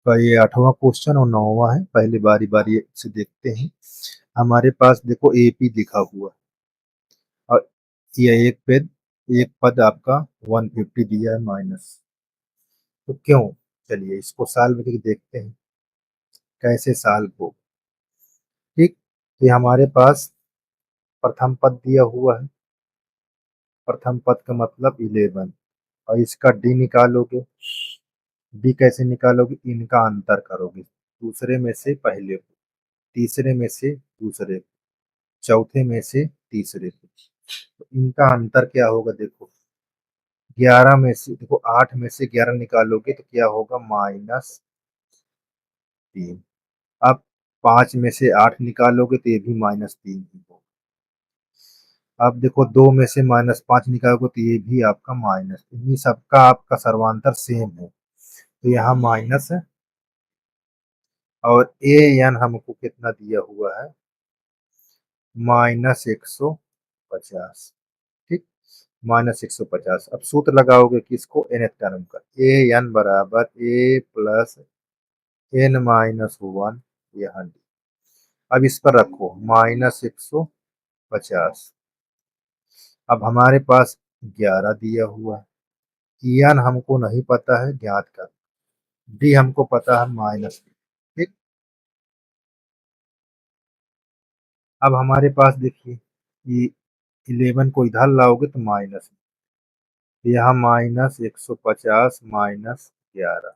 का ये 8वां क्वेश्चन और 9वां है। पहले बारी बारी से देखते हैं। हमारे पास देखो एपी लिखा हुआ है और ये एक पद आपका 150 दिया है माइनस। तो क्यों? चलिए इसको सॉल्व करके देखते हैं कैसे सॉल्व हो। ठीक। तो ये हमारे पास प्रथम पद दिया हुआ है। प्रथम पद का मतलब 11 और इसका डी निकालोगे। डी कैसे निकालोगे? इनका अंतर करोगे, दूसरे में से पहले को, तीसरे में से दूसरे को, चौथे में से तीसरे को। तो इनका अंतर क्या होगा? देखो 11 में से, देखो 8 में से 11 निकालोगे तो क्या होगा? -3। अब 5 में से 8 निकालोगे तो ये भी -3 ही होगा। अब देखो 2 में से -5 निकालोगे तो ये भी आपका माइनस, इन्हीं सबका आपका सर्वांतर सेम है तो यहाँ माइनस है। और ए एन हमको कितना दिया हुआ है? -150। ठीक, -150। अब सूत्र लगाओगे किसको? nth टर्म का। ए एन बराबर ए प्लस एन माइनस वन, यहाँ डी। अब इस पर रखो -150। अब हमारे पास 11 दिया हुआ है। एन हमको नहीं पता है, ज्ञात कर। डी हमको पता है -। ठीक। अब हमारे पास देखिए ये 11 को इधर लाओगे तो माइनस, यहाँ -150 -11,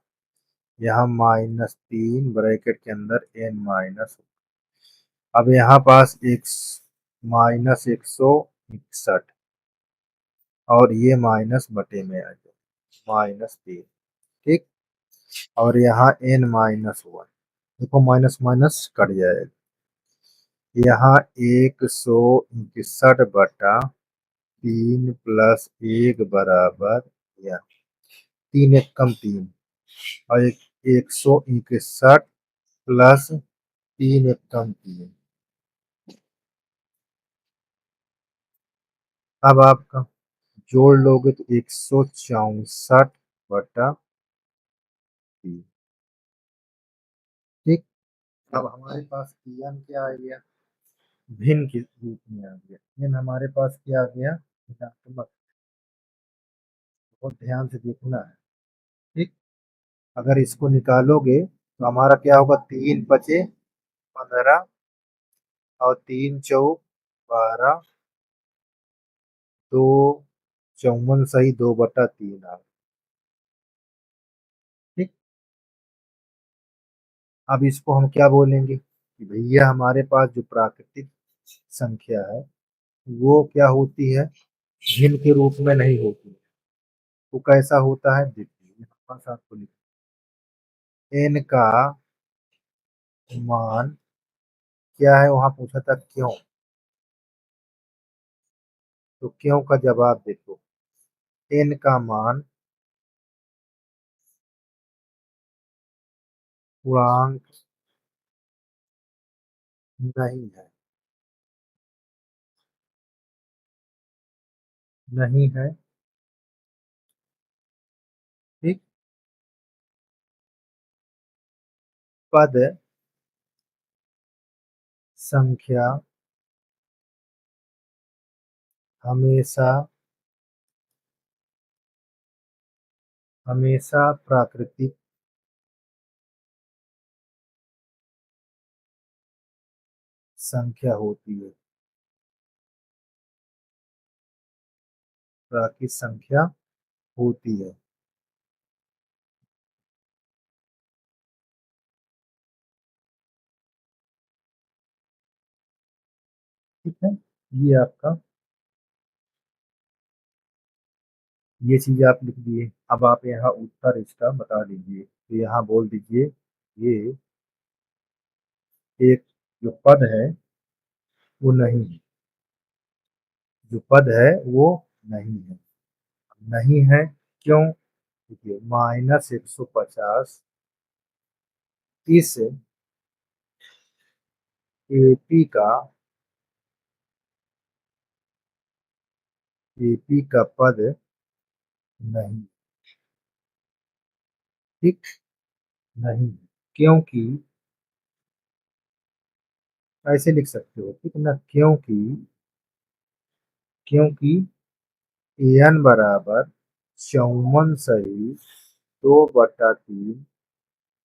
यहाँ -3 ब्रैकेट के अंदर n माइनस। अब यहाँ पास एक -161 और ये माइनस बटे में आ जाए -3। ठीक। और यहाँ n-1, देखो माइनस माइनस कट जाएगा। यहाँ 161/3 प्लस 1 बराबर, या 3 एक कम 3, और 161 प्लस 3 एक कम 3। अब आपका जोड़ लोगे तो 164/3। ठीक। अब हमारे पास एन क्या आ गया? भिन्न के रूप में आ गया। एन हमारे पास क्या आ गया? ऋणात्मक। बहुत ध्यान से देखना है। ठीक। अगर इसको निकालोगे तो हमारा क्या होगा? 3 बचे 15 और 3 चौक 12, 2 चौवन सही 2/3 आ। ठीक। अब इसको हम क्या बोलेंगे कि भैया हमारे पास जो प्राकृतिक संख्या है वो क्या होती है? भिन्न के रूप में नहीं होती है। वो कैसा होता है? देखिए यहाँ पास आपको लिख, एन का मान क्या है? वहां पूछा था क्यों, तो क्यों का जवाब देखो। एन का मान पूर्णांक नहीं है, नहीं है। ठीक। पद संख्या हमेशा हमेशा प्राकृतिक संख्या होती है, प्राकृतिक संख्या होती है। ठीक है, ये आपका, ये चीज आप लिख दिए। अब आप यहाँ उत्तर इसका बता दीजिए, तो यहाँ बोल दीजिए ये एक जो पद है वो नहीं है, जो पद है वो नहीं है। नहीं है क्यों? देखिए -150 इस एपी का, एपी का पद नहीं। ठीक। नहीं, क्योंकि ऐसे लिख सकते हो ठीक है ना, क्योंकि क्योंकि एन बराबर 54 सही 2/3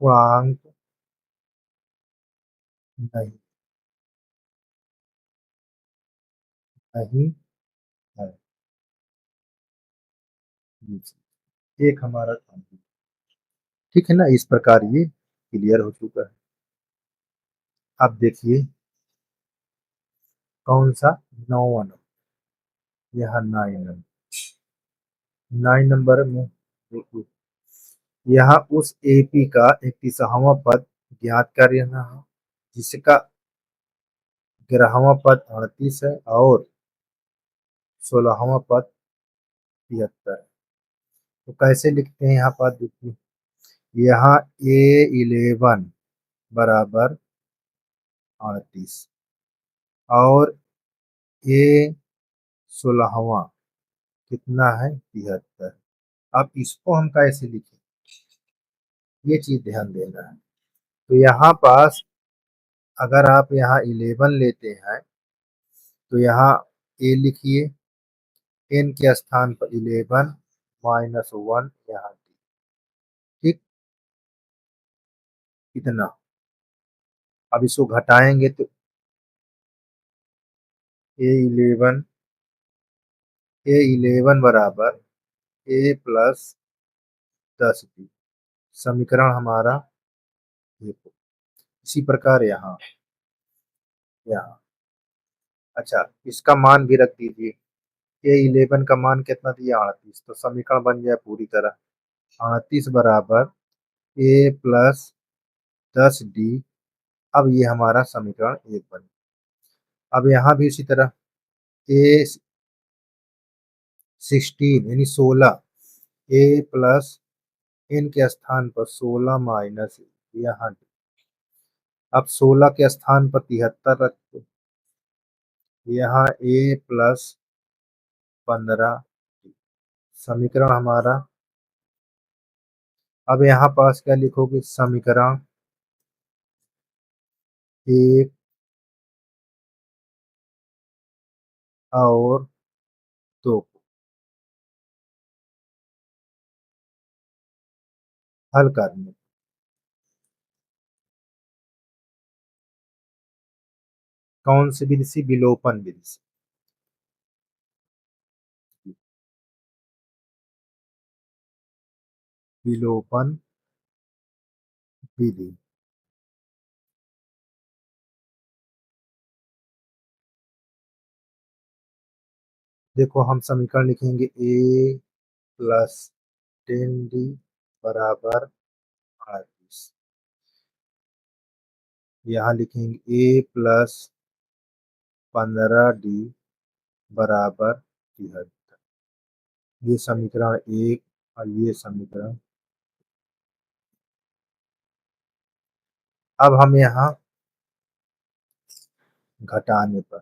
पूर्णांक नहीं नहीं है। जी, एक हमारा काम। ठीक है ना, इस प्रकार ये क्लियर हो चुका है। अब देखिए कौन सा 9 यहाँ 9 नंबर में देखिए, यहाँ उस एपी का 31वां पद ज्ञात करना है जिसका 11वां पद 38 है और 16वां पद 73 है। तो कैसे लिखते हैं यहाँ पद देखिए, यहाँ A11 बराबर 38 और A16वां कितना है 73। अब इसको हम कैसे लिखें, ये चीज ध्यान देना है। तो यहाँ पास अगर आप यहाँ 11 लेते हैं तो यहाँ ए लिखिए, एन के स्थान पर 11 -1 यहाँ डी। ठीक, इतना। अब इसको घटाएंगे तो ए 11 बराबर A+10 डी, समीकरण हमारा ये। इसी प्रकार यहाँ यहाँ अच्छा, इसका मान भी रख दीजिए। A11 का मान कितना दिया 38, तो समीकरण बन जाए पूरी तरह 38 बराबर A+10 डी। अब ये हमारा समीकरण एक बन। अब यहाँ भी इसी तरह A16 यानी 16, A+ एन के स्थान पर 16 माइनस यहाँ डी। अब 16 के स्थान पर 73 रख दो, यहाँ A+15 समीकरण हमारा। अब यहाँ पास क्या लिखोगे, समीकरण एक और दो को हल करने, कौन सी विधि से, विलोपन विधि से। विलोपन विधि। देखो हम समीकरण लिखेंगे A+10 डी बराबर 38। यहाँ लिखेंगे A+15 डी बराबर 73। ये समीकरण एक और ये समीकरण। अब हम यहाँ घटाने पर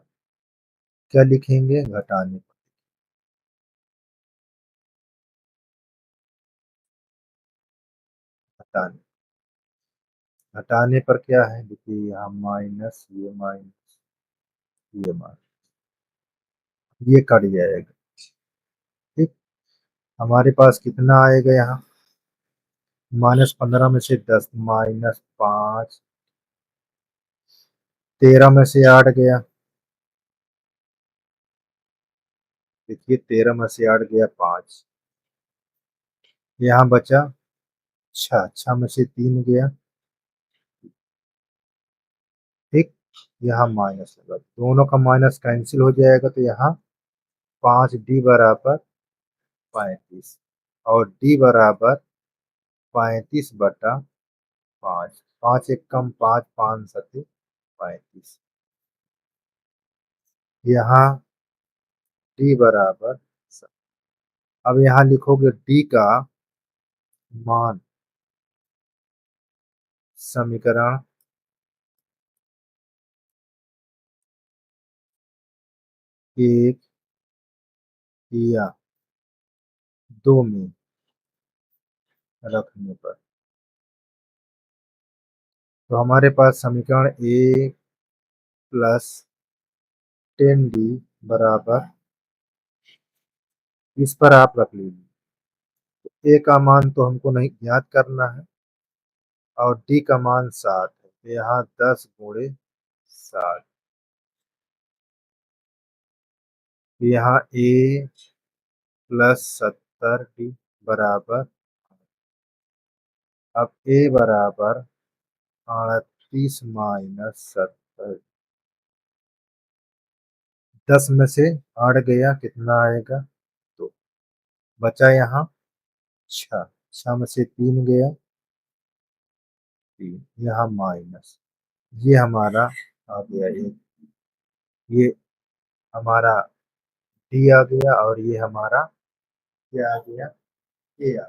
क्या लिखेंगे, घटाने पर घटाने घटाने पर क्या है देखिए, यहाँ माइनस ये माइनस ये कट जाएगा। ठीक, हमारे पास कितना आएगा यहाँ, -15 में से 10 -5, 13 में से 8 गया, देखिए 13 में से 8 गया 5, यहाँ बचा 6, 6 में से 3 गया। ठीक, यहाँ माइनस लगा, दोनों का माइनस कैंसिल हो जाएगा तो यहाँ 5 डी बराबर 35 और डी बराबर 35/5, 5 एक कम 5, 5 सत्ते 35। यहाँ डी बराबर 7। अब यहाँ लिखोगे डी का मान, समीकरण एक या दो में रखने पर तो हमारे पास समीकरण ए प्लस 10d बराबर, इस पर आप रख लीजिए। ए का मान तो हमको नहीं ज्ञात करना है और डी का मान 7 है, तो यहाँ 10 गुणे 7। यहाँ ए प्लस 70d बराबर, अब ए बराबर 38 माइनस 70। 10 में से 8 गया, कितना आएगा? तो बचा यहाँ 6। 6 में से 3 गया, 3 यहाँ माइनस। ये हमारा आ गया एक, ये हमारा डी आ गया और ये हमारा क्या आ गया? ए आ गया।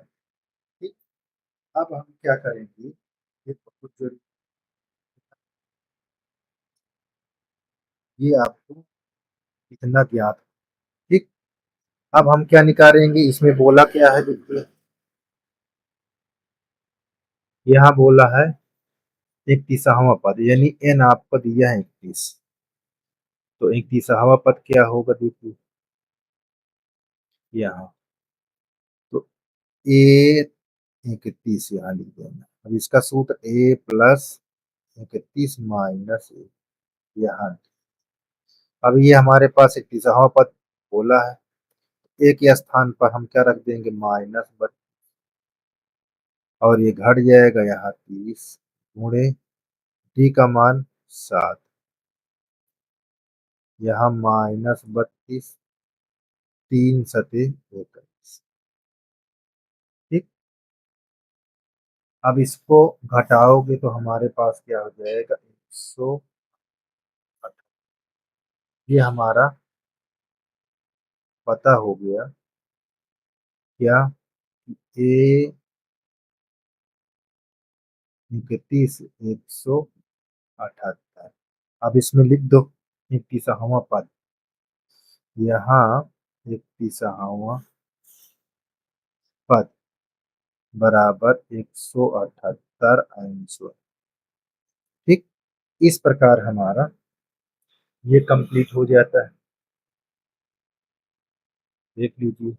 ठीक। अब हम क्या करेंगे, ये बहुत जरूरी, ये आपको इतना ज्ञात है। ठीक। अब हम क्या निकालेंगे, इसमें बोला क्या है देखिए, यहाँ बोला है 31वां पद, यानी एन आपको दिया है 31। तो 31वां पद क्या होगा देखिए यहाँ, तो ए 31 यहाँ लिख देना। अब इसका सूत्र ए प्लस 31 माइनस ए, यहाँ। अब ये हमारे पास 31वां पद बोला है, ए के स्थान पर हम क्या रख देंगे, -32, और ये घट जाएगा यहाँ 30 गुणे डी का मान 7, यहाँ -32, 3 सते 21। ठीक। अब इसको घटाओगे तो हमारे पास क्या हो जाएगा, 108। ये हमारा पता हो गया क्या, ए 31 178। अब इसमें लिख दो 31वां पद, यहाँ 31वां पद बराबर 178 आंसर। ठीक। इस प्रकार हमारा ये कंप्लीट हो जाता है, देख लीजिए।